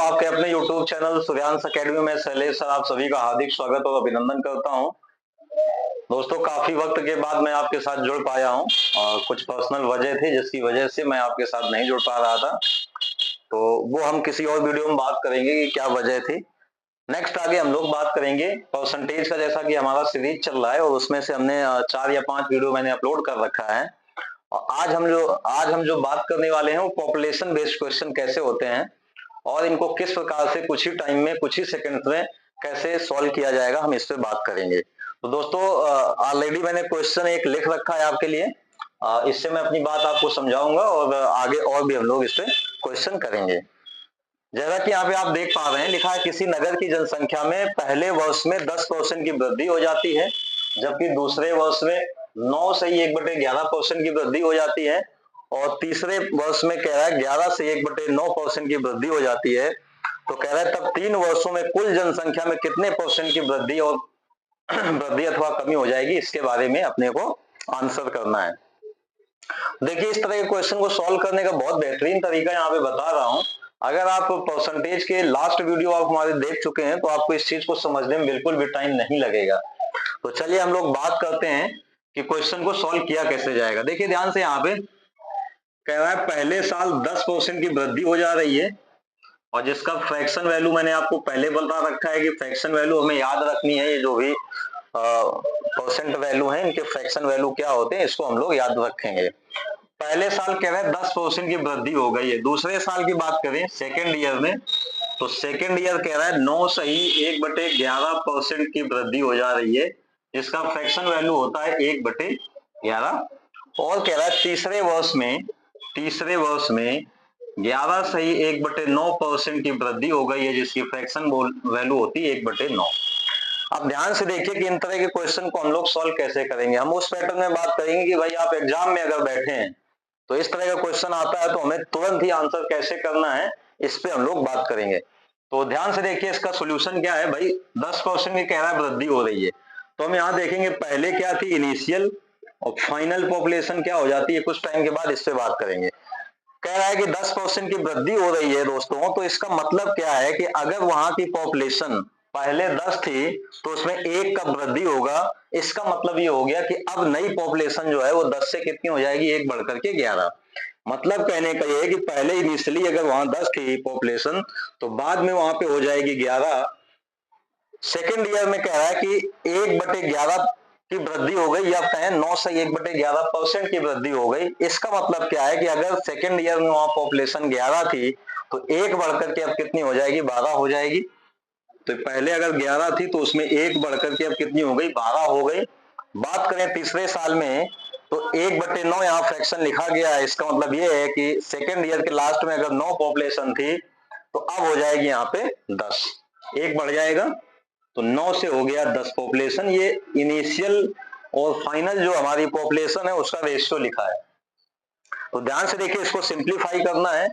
आपके अपने YouTube channel Suryansh academy में शैलेश सर आप सभी का हार्दिक स्वागत और अभिनंदन करता हूं। दोस्तों काफी वक्त के बाद मैं आपके साथ जुड़ पाया हूं और कुछ पर्सनल वजह थी जिसकी वजह से मैं आपके साथ नहीं जुड़ पा रहा था, तो वो हम किसी और वीडियो में बात करेंगे कि क्या वजह थी। नेक्स्ट आगे हम लोग बात करेंगे परसेंटेज का, जैसा कि हमारा सीरीज चल रहा है और उसमें से हमने 4 या 5 वीडियो मैंने अपलोड कर रखा है। और आज हम जो बात करने वाले हैं वो पॉपुलेशन बेस्ड क्वेश्चन कैसे होते हैं और इनको किस प्रकार से कुछ ही टाइम में, कुछ ही सेकंड में कैसे सॉल्व किया जाएगा, हम इस पे बात करेंगे। तो दोस्तों ऑलरेडी मैंने क्वेश्चन एक लिख रखा है आपके लिए, इससे मैं अपनी बात आपको समझाऊंगा और आगे और भी हम लोग इस पे क्वेश्चन करेंगे। जैसा कि यहाँ पे आप देख पा रहे हैं, लिखा है किसी नगर की जनसंख्या में पहले वर्ष में 10% की वृद्धि हो जाती है, जबकि दूसरे वर्ष में 9 से 1/11% की वृद्धि हो जाती है और तीसरे वर्ष में कह रहा है 11 से 1/9% की वृद्धि हो जाती है। तो कह रहा है तब 3 वर्षों में कुल जनसंख्या में कितने परसेंट की वृद्धि और वृद्धि अथवा कमी हो जाएगी, इसके बारे में अपने को आंसर करना है। देखिए, इस तरह के क्वेश्चन को सॉल्व करने का बहुत बेहतरीन तरीका यहाँ पे बता रहा हूँ। अगर आप परसेंटेज के लास्ट वीडियो आप हमारे देख चुके हैं तो आपको इस चीज को समझने में बिल्कुल भी टाइम नहीं लगेगा। तो चलिए हम लोग बात करते हैं कि क्वेश्चन को सॉल्व किया कैसे जाएगा। देखिए ध्यान से, यहाँ पे कह रहा है पहले साल 10% की वृद्धि हो जा रही है और जिसका फ्रैक्शन वैल्यू मैंने आपको पहले बता रखा है कि फ्रैक्शन वैल्यू हमें याद रखनी है। ये जो भी परसेंट वैल्यू है, इनके फ्रैक्शन वैल्यू क्या होते हैं, इसको हम लोग याद रखेंगे। पहले साल कह रहे हैं 10% की वृद्धि हो गई है। दूसरे साल की बात करें सेकेंड ईयर में, तो सेकेंड ईयर कह रहा है 9 सही 1/11% की वृद्धि हो जा रही है, जिसका फ्रैक्शन वैल्यू होता है 1/11। और कह रहा है तीसरे वर्ष में 11 सही 1/9% की वृद्धि हो गई है, जिसकी फ्रैक्शन वैल्यू होती है 1/9। अब ध्यान से देखिए कि इन तरह के क्वेश्चन को हम लोग सॉल्व कैसे करेंगे। हम उस पैटर्न में बात करेंगे कि भाई आप एग्जाम में अगर बैठे हैं तो इस तरह का क्वेश्चन आता है तो हमें तुरंत ही आंसर कैसे करना है, इस पे हम लोग बात करेंगे। तो ध्यान से देखिए, इसका सोल्यूशन क्या है भाई। 10% की कह रहा है वृद्धि हो रही है, तो हम यहाँ देखेंगे पहले क्या थी, इनिशियल, और फाइनल पॉपुलेशन क्या हो जाती है कुछ टाइम के बाद, इस पे बात करेंगे। कह रहा है कि 10% की वृद्धि हो रही है दोस्तों, तो इसका मतलब क्या है कि अगर वहां की पॉपुलेशन पहले 10 थी तो उसमें 1 का वृद्धि होगा। इसका मतलब ये हो गया कि अब नई पॉपुलेशन जो है वो 10 से कितनी हो जाएगी, 1 बढ़कर के 11। मतलब कहने का ये है कि पहले इनिशियली अगर वहां 10 थी पॉपुलेशन तो बाद में वहां पे हो जाएगी 11। सेकेंड ईयर में कह रहा है कि 1/11 की वृद्धि हो गई, या कहें 9 से 1/11% की वृद्धि हो गई। इसका मतलब क्या है कि अगर सेकेंड ईयर में वहां पॉपुलेशन 11 थी तो 1 बढ़कर के अब कितनी हो जाएगी, 12 हो जाएगी। तो पहले अगर 11 थी तो उसमें 1 बढ़कर के अब कितनी हो गई, 12 हो गई। बात करें तीसरे साल में तो 1/9 यहाँ फ्रैक्शन लिखा गया है। इसका मतलब ये है कि सेकेंड ईयर के लास्ट में अगर 9 पॉपुलेशन थी तो अब हो जाएगी यहाँ पे 10, 1 बढ़ जाएगा तो 9 से हो गया 10 पॉपुलेशन। ये इनिशियल और फाइनल जो हमारी पॉपुलेशन है उसका रेशियो लिखा है। तो ध्यान से देखिए, इसको सिंप्लीफाई करना है,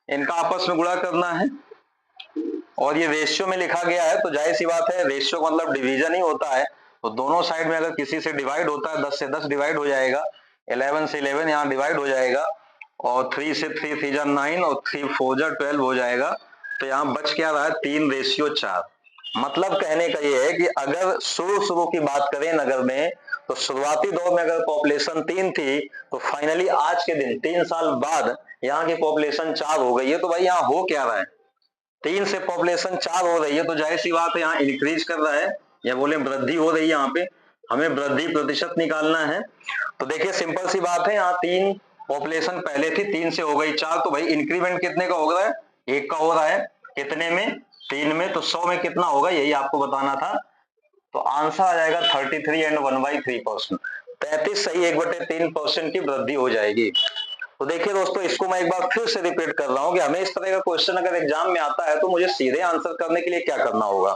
इनका आपस में गुणा करना है और ये रेशियो में लिखा गया है तो जाहिर सी बात है, रेशियो का मतलब डिवीजन ही होता है। तो दोनों साइड में अगर किसी से डिवाइड होता है, 10 से 10 डिवाइड हो जाएगा, 11 से 11 यहाँ डिवाइड हो जाएगा और 3 से 3 3 जा 9 और 3 4 जा 12 हो जाएगा। तो यहाँ बच क्या रहा है, 3:4। मतलब कहने का ये है कि अगर शुरू की बात करें नगर में, तो शुरुआती दौर में अगर पॉपुलेशन 3 थी तो फाइनली आज के दिन 3 साल बाद यहाँ की पॉपुलेशन 4 हो गई है। तो भाई यहाँ हो क्या रहा है, 3 से पॉपुलेशन 4 हो रही है, तो जाहिर सी बात है यहाँ इंक्रीज कर रहा है या बोले वृद्धि हो रही है। यहाँ पे हमें वृद्धि प्रतिशत निकालना है। तो देखिए सिंपल सी बात है, यहाँ 3 पॉपुलेशन पहले थी, 3 से हो गई 4, तो भाई इंक्रीमेंट कितने का हो रहा है, 1 का हो रहा है। कितने में, 3 में। तो 100 में कितना होगा, यही आपको बताना था। तो आंसर आ जाएगा 33 एंड 1/3%। 33 सही 1/3% की वृद्धि हो जाएगी। तो देखिए दोस्तों, इसको मैं एक बार फिर से रिपीट कर रहा हूं कि हमें इस तरह का क्वेश्चन अगर एग्जाम में आता है तो मुझे सीधे आंसर करने के लिए क्या करना होगा।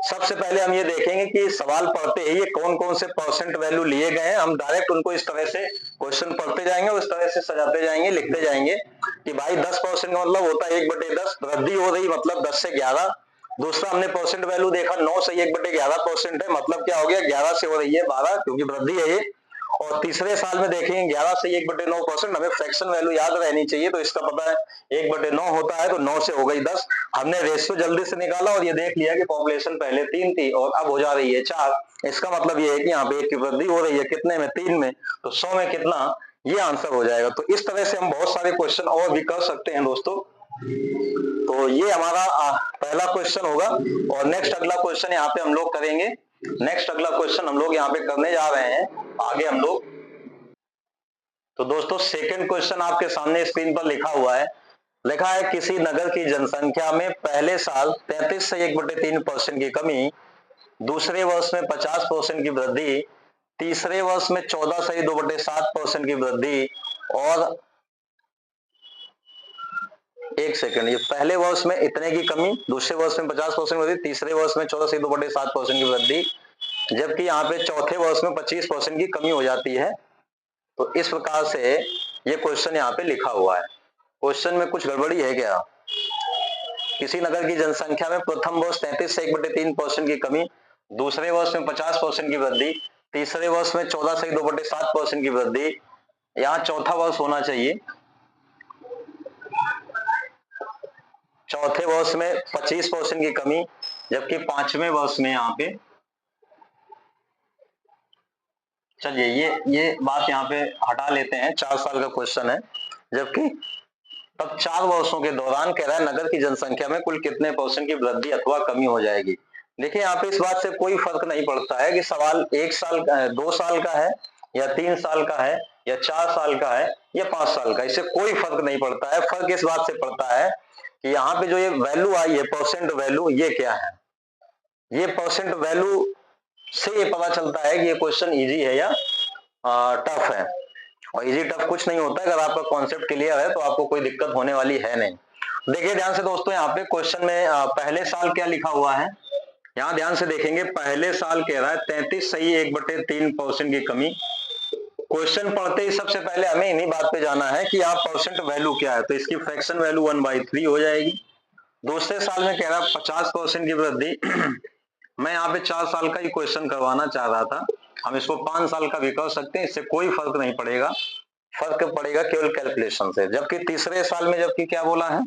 सबसे पहले हम ये देखेंगे कि सवाल पढ़ते ही ये कौन कौन से परसेंट वैल्यू लिए गए हैं। हम डायरेक्ट उनको इस तरह से क्वेश्चन पढ़ते जाएंगे और इस तरह से सजाते जाएंगे, लिखते जाएंगे कि भाई 10% का मतलब होता है 1/10, वृद्धि हो रही मतलब 10 से 11। दूसरा हमने परसेंट वैल्यू देखा 9 से 1/11% है, मतलब क्या हो गया, 11 से हो रही है 12 क्योंकि वृद्धि है ये। और तीसरे साल में देखेंगे 11 से 1/9%। हमें फ्रैक्शन वैल्यू याद रहनी चाहिए, तो इसका पता है 1/9 होता है, तो 9 से हो गई 10। हमने रेशियो जल्दी से निकाला और ये देख लिया कि पॉपुलेशन पहले 3 थी और अब हो जा रही है 4। इसका मतलब ये है कि यहाँ पे 1 की वृद्धि हो रही है, कितने में? 3 में। तो 100 में कितना? ये आंसर हो जाएगा। तो इस तरह से हम बहुत सारे क्वेश्चन और भी कर सकते हैं दोस्तों। तो ये हमारा पहला क्वेश्चन होगा। और नेक्स्ट अगला क्वेश्चन यहाँ पे हम लोग करेंगे। नेक्स्ट अगला क्वेश्चन हम लोग यहाँ पे करने जा रहे हैं आगे हम लोग। तो दोस्तों सेकंड क्वेश्चन आपके सामने स्क्रीन पर लिखा हुआ है। लिखा है किसी नगर की जनसंख्या में पहले साल 33 से 1/3% की कमी, दूसरे वर्ष में 50% की वृद्धि, तीसरे वर्ष में 14 से 2/7% की वृद्धि, और एक सेकंड, ये पहले वर्ष में इतने की कमी, दूसरे वर्ष में 50% वृद्धि, तीसरे वर्ष में 14 से 2/7% की वृद्धि, जबकि यहाँ पे चौथे वर्ष में 25% की कमी हो जाती है। तो इस प्रकार से ये क्वेश्चन यहाँ पे लिखा हुआ है। क्वेश्चन में कुछ गड़बड़ी है क्या? किसी नगर की जनसंख्या में प्रथम वर्ष 33 से 1/3% की कमी, दूसरे वर्ष में 50% की वृद्धि, तीसरे वर्ष में 14 से 2/7% की वृद्धि, यहाँ चौथा वर्ष होना चाहिए, चौथे वर्ष में 25% की कमी, जबकि पांचवें वर्ष में यहाँ पे, चलिए ये बात यहाँ पे हटा लेते हैं, 4 साल का क्वेश्चन है। जबकि तब 4 वर्षों के दौरान कह रहा है नगर की जनसंख्या में कुल कितने % की वृद्धि अथवा कमी हो जाएगी। देखिए यहाँ पे इस बात से कोई फर्क नहीं पड़ता है कि सवाल 1 साल 2 साल का है या 3 साल का है या 4 साल का है या 5 साल का, इससे कोई फर्क नहीं पड़ता है। फर्क इस बात से पड़ता है कि यहाँ पे जो ये वैल्यू आई है, परसेंट वैल्यू, ये क्या है। ये परसेंट वैल्यू से ये पता चलता है कि ये क्वेश्चन इजी है या टफ है। और इजी टफ कुछ नहीं होता है, अगर आपका कॉन्सेप्ट क्लियर है तो आपको कोई दिक्कत होने वाली है नहीं। देखिए ध्यान से दोस्तों, यहाँ पे क्वेश्चन में पहले साल क्या लिखा हुआ है, यहाँ ध्यान से देखेंगे। पहले साल कह रहा है 33 सही 1/3% की कमी। क्वेश्चन पढ़ते ही सबसे पहले हमें इन्हीं बात पे जाना है कि यहाँ परसेंट वैल्यू क्या है, तो इसकी फ्रैक्शन वैल्यू 1/3 हो जाएगी। दूसरे साल में कह रहा है 50% की वृद्धि। मैं यहाँ पे 4 साल का ही क्वेश्चन करवाना चाह रहा था, हम इसको 5 साल का भी कर सकते हैं, इससे कोई फर्क नहीं पड़ेगा। फर्क पड़ेगा केवल कैलकुलेशन से। जबकि तीसरे साल में जबकि क्या बोला है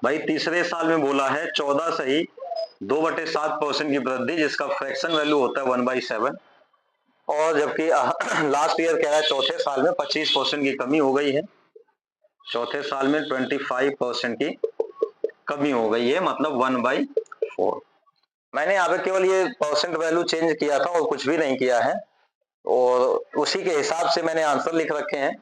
भाई, तीसरे साल में बोला है 14 सही 2/7% की वृद्धि, जिसका फ्रैक्शन वैल्यू होता है 1/7। और जबकि लास्ट ईयर कह रहा है चौथे साल में 25% की कमी हो गई है, चौथे साल में 25% की कमी हो गई है, मतलब 1/4। मैंने यहाँ पे केवल ये परसेंट वैल्यू चेंज किया था और कुछ भी नहीं किया है, और उसी के हिसाब से मैंने आंसर लिख रखे हैं।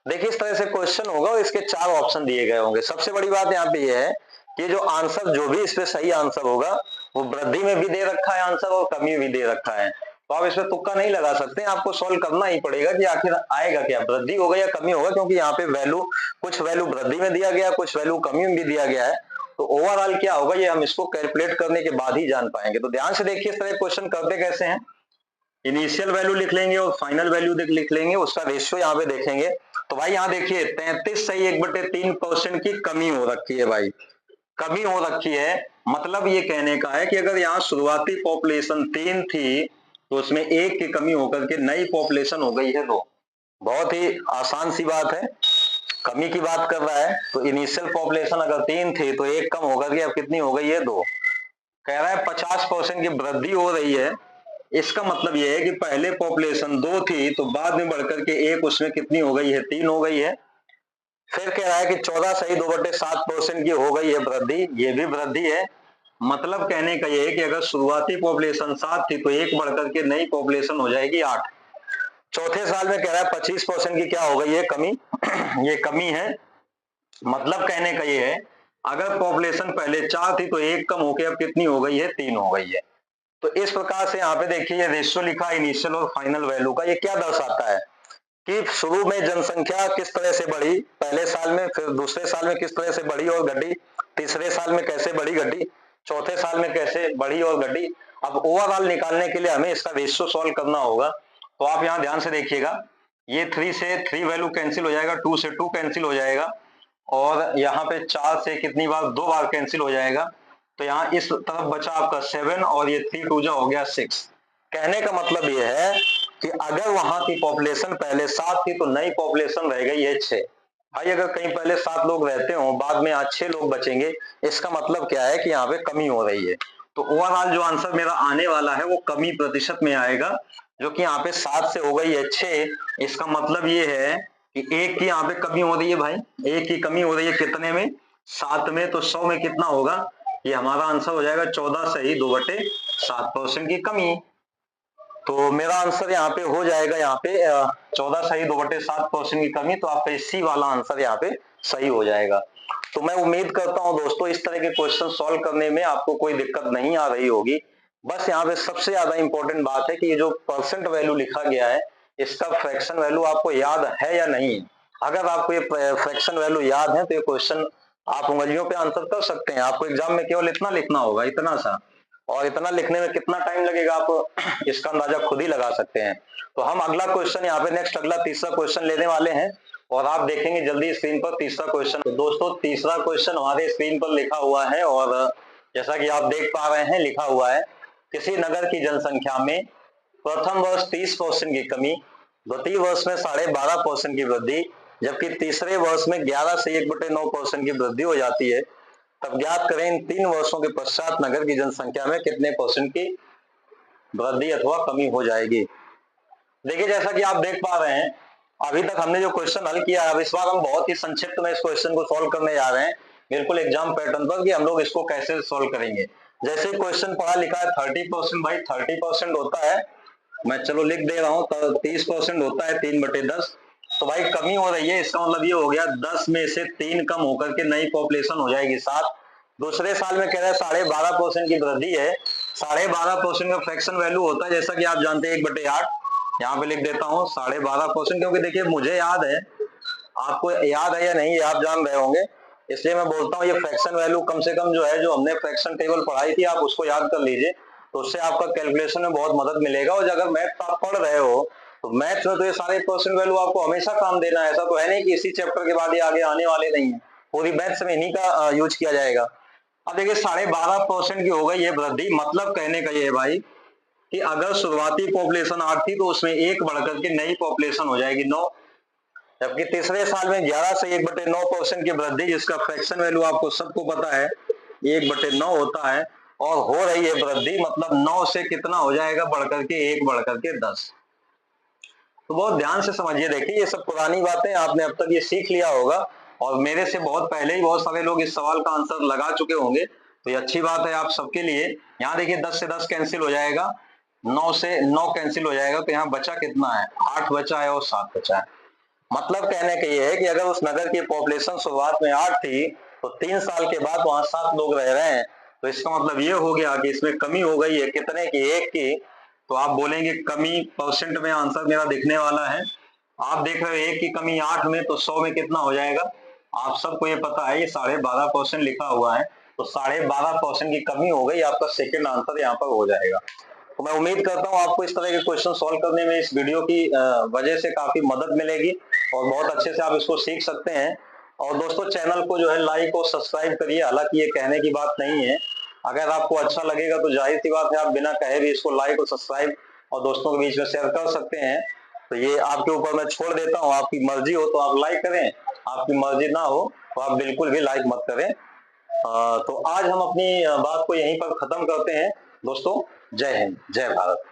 देखिए इस तरह से क्वेश्चन होगा और इसके 4 ऑप्शन दिए गए होंगे। सबसे बड़ी बात यहाँ पे ये है कि जो आंसर, जो भी इस पे सही आंसर होगा, वो वृद्धि में भी दे रखा है आंसर और कमी भी दे रखा है। तो आप इसमें तुक्का नहीं लगा सकते, आपको सॉल्व करना ही पड़ेगा कि आखिर आएगा क्या, वृद्धि होगा या कमी होगा, क्योंकि यहाँ पे वैल्यू, कुछ वैल्यू वृद्धि में दिया गया, कुछ वैल्यू कमी में भी दिया गया है। तो ओवरऑल क्या होगा ये हम इसको कैलकुलेट करने के बाद ही जान पाएंगे। तो ध्यान से देखिए इस तरह क्वेश्चन करते कैसे हैं। इनिशियल वैल्यू लिख लेंगे और फाइनल वैल्यू लिख लेंगे, उसका रेशियो यहाँ पे देखेंगे। तो भाई यहाँ देखिए 33 सही 1/3% की कमी हो रखी है भाई, कमी हो रखी है। मतलब ये कहने का है कि अगर यहाँ शुरुआती पॉपुलेशन 3 थी तो उसमें 1 की कमी होकर के नई पॉपुलेशन हो गई है 2। बहुत ही आसान सी बात है, कमी की बात कर रहा है। तो इनिशियल पॉपुलेशन अगर 3 थी तो 1 कम होकर के अब कितनी हो गई है 2। कह रहा है 50% की वृद्धि हो रही है। इसका मतलब यह है कि पहले पॉपुलेशन 2 थी तो बाद में बढ़कर के 1 उसमें कितनी हो गई है, 3 हो गई है। फिर कह रहा है कि 14 सही 2/7% की हो गई है वृद्धि, ये भी वृद्धि है। मतलब कहने का यह है कि अगर शुरुआती पॉपुलेशन 7 थी तो 1 बढ़कर के नई पॉपुलेशन हो जाएगी 8। चौथे साल में कह रहा है 25% की क्या हो गई है, कमी। ये कमी है। मतलब कहने का ये है अगर पॉपुलेशन पहले 4 थी तो 1 कम होकर अब कितनी हो गई है, 3 हो गई है। तो इस प्रकार से यहाँ पे देखिए ये रेशियो लिखा इनिशियल और फाइनल वैल्यू का। ये क्या दर्शाता है कि शुरू में जनसंख्या किस तरह से बढ़ी पहले साल में, फिर दूसरे साल में किस तरह से बढ़ी और घटी, तीसरे साल में कैसे बढ़ी घटी, चौथे साल में कैसे बढ़ी और घटी। अब ओवरऑल निकालने के लिए हमें इसका रेशियो सॉल्व करना होगा। तो आप यहाँ ध्यान से देखिएगा, ये 3 से 3 वैल्यू कैंसिल हो जाएगा, 2 से 2 कैंसिल हो जाएगा, और यहाँ पे 4 से कितनी बार, 2 बार कैंसिल हो जाएगा। तो यहाँ इस तरफ बचा आपका 7 और ये 3 2 जा हो गया 6। कहने का मतलब ये है कि अगर वहां की पॉपुलेशन पहले 7 थी तो नई पॉपुलेशन रह गई है 6। भाई अगर कहीं पहले 7 लोग रहते हो, बाद में आज 6 लोग बचेंगे, इसका मतलब क्या है कि यहाँ पे कमी हो रही है। तो ओवरऑल जो आंसर मेरा आने वाला है वो कमी प्रतिशत में आएगा, जो कि यहाँ पे 7 से हो गई है 6। इसका मतलब ये है कि 1 की यहाँ पे कमी हो रही है भाई, 1 की कमी हो रही है कितने में, 7 में। तो 100 में कितना होगा, ये हमारा आंसर हो जाएगा 14 सही 2/7% की कमी। तो मेरा आंसर यहाँ पे हो जाएगा, यहाँ पे 14 सही 2/7% की कमी। तो आपका सी वाला आंसर यहाँ पे सही हो जाएगा। तो मैं उम्मीद करता हूं दोस्तों इस तरह के क्वेश्चन सॉल्व करने में आपको कोई दिक्कत नहीं आ रही होगी। बस यहाँ पे सबसे ज्यादा इंपॉर्टेंट बात है कि ये जो परसेंट वैल्यू लिखा गया है, इसका फ्रैक्शन वैल्यू आपको याद है या नहीं। अगर आपको ये फ्रैक्शन वैल्यू याद है तो ये क्वेश्चन आप उंगलियों पे आंसर कर सकते हैं। आपको एग्जाम में केवल इतना लिखना होगा, इतना सा। और इतना लिखने में कितना टाइम लगेगा आप इसका अंदाजा खुद ही लगा सकते हैं। तो हम अगला क्वेश्चन यहाँ पे नेक्स्ट अगला तीसरा क्वेश्चन लेने वाले हैं, और आप देखेंगे जल्दी स्क्रीन पर तीसरा क्वेश्चन। तो दोस्तों तीसरा क्वेश्चन हमारे स्क्रीन पर लिखा हुआ है, और जैसा कि आप देख पा रहे हैं लिखा हुआ है, किसी नगर की जनसंख्या में प्रथम वर्ष 30% की कमी, द्वितीय वर्ष में 12.5% की वृद्धि, जबकि तीसरे वर्ष में 11 से 1/9% की वृद्धि हो जाती है। तब ज्ञात करें इन 3 वर्षों के पश्चात नगर की जनसंख्या में कितने % की वृद्धि अथवा कमी हो जाएगी। देखिए जैसा कि आप देख पा रहे हैं, अभी तक हमने जो क्वेश्चन हल किया है, अब इस बार हम बहुत ही संक्षिप्त में इस क्वेश्चन को सॉल्व करने जा रहे हैं, बिल्कुल एग्जाम पैटर्न पर कि हम लोग इसको कैसे सॉल्व करेंगे। जैसे क्वेश्चन पढ़ा लिखा है 30%, भाई 30% होता है, मैं चलो लिख दे रहा हूं, 30% होता है 3/10। तो भाई कमी हो रही है, इसका मतलब ये हो गया 10 में से 3 कम होकर के नई पॉपुलेशन हो जाएगी 7। दूसरे साल में कह रहे हैं 12.5% की वृद्धि है। 12.5% का फ्रैक्शन वैल्यू होता है, जैसा कि आप जानते हैं 1/8। यहाँ पे लिख देता हूँ 12.5%, क्योंकि देखिए मुझे याद है, आपको याद है या नहीं ये आप जान रहे होंगे, इसलिए मैं बोलता हूँ ये फ्रैक्शन वैल्यू कम से कम जो है, जो हमने फ्रैक्शन टेबल पढ़ाई थी, आप उसको याद कर लीजिए, तो उससे आपका कैलकुलेशन में बहुत मदद मिलेगा। और अगर मैथ आप पढ़ रहे हो तो मैथ में तो ये सारे परसेंट वैल्यू आपको हमेशा काम देना है। ऐसा तो है नहीं कि इसी चैप्टर के बाद ये आगे आने वाले नहीं है, पूरी मैथ्स में इन्हीं का यूज किया जाएगा। अब देखिए 12.5% की हो गई ये वृद्धि, मतलब कहने का ये है भाई कि अगर शुरुआती पॉपुलेशन 8 थी तो उसमें 1 बढ़कर के नई पॉपुलेशन हो जाएगी 9, जबकि तीसरे साल में 11 से 1/9% की वृद्धि, जिसका फ्रैक्शन वैल्यू आपको सबको पता है 1/9 होता है, और हो रही है वृद्धि, मतलब 9 से कितना हो जाएगा बढ़कर के 1 बढ़कर के 10। तो बहुत ध्यान से समझिए, देखिए ये सब पुरानी बातें आपने अब तक ये सीख लिया होगा, और मेरे से बहुत पहले ही बहुत सारे लोग इस सवाल का आंसर लगा चुके होंगे, तो ये अच्छी बात है आप सबके लिए। यहाँ देखिए 10 से 10 कैंसिल हो जाएगा, 9 से 9 कैंसिल हो जाएगा, तो यहाँ बचा कितना है, 8 बचा है और 7 बचा है। मतलब कहने का ये है कि अगर उस नगर की पॉपुलेशन शुरुआत में 8 थी तो 3 साल के बाद वहां 7 लोग रह रहे हैं, तो इसका मतलब ये हो गया कि इसमें कमी हो गई है कितने की, 1 की। तो आप बोलेंगे कमी परसेंट में आंसर मेरा दिखने वाला है। आप देख रहे हो 1 की कमी 8 में, तो 100 में कितना हो जाएगा, आप सबको ये पता है, ये 12.5% लिखा हुआ है, तो 12.5% की कमी हो गई, आपका सेकेंड आंसर यहाँ पर हो जाएगा। तो मैं उम्मीद करता हूँ आपको इस तरह के क्वेश्चन सॉल्व करने में इस वीडियो की वजह से काफी मदद मिलेगी, और बहुत अच्छे से आप इसको सीख सकते हैं। और दोस्तों चैनल को जो है लाइक और सब्सक्राइब करिए, हालांकि ये कहने की बात नहीं है, अगर आपको अच्छा लगेगा तो जाहिर सी बात है आप बिना कहे भी इसको लाइक और सब्सक्राइब और दोस्तों के बीच में शेयर कर सकते हैं। तो ये आपके ऊपर मैं छोड़ देता हूँ, आपकी मर्जी हो तो आप लाइक करें, आपकी मर्जी ना हो तो आप बिल्कुल भी लाइक मत करें। तो आज हम अपनी बात को यहीं पर खत्म करते हैं दोस्तों। जय हिंद, जय भारत।